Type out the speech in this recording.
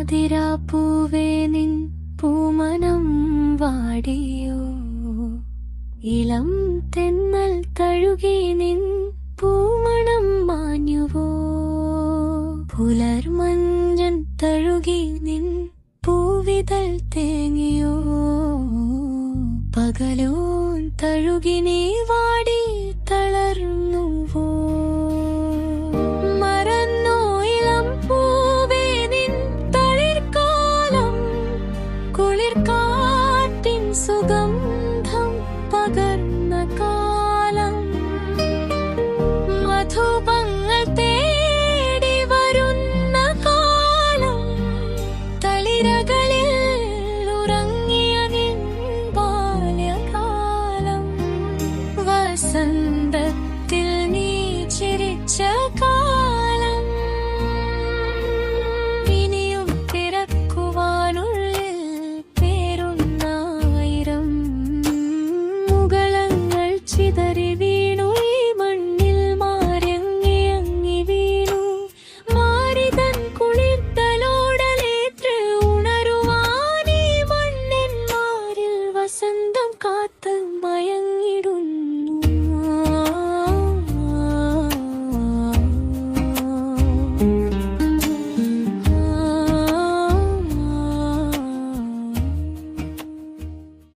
പാതിരാപ്പൂവേ നിൻ പൂമനം വാടിയോ, ഇളം തെന്നൽ തഴുകി നിൻ പൂമണം മാഞ്ഞുവോ, പുലർമഞ്ഞൻ തഴുകി നിൻ പൂവിതൾ തേങ്ങിയോ, പകലോൻ തഴുകി നീ വാടി തളർന്നുവോ. മറന്നോ ഇളം പൂവേ നിൻ തളിർക്കാലം, കുളിർക്കാറ്റിൻ സുഗന്ധം പകർന്ന കാലം, മധുപങ്ങൾ തേടി വരുന്ന കാലം, തളിരകൾ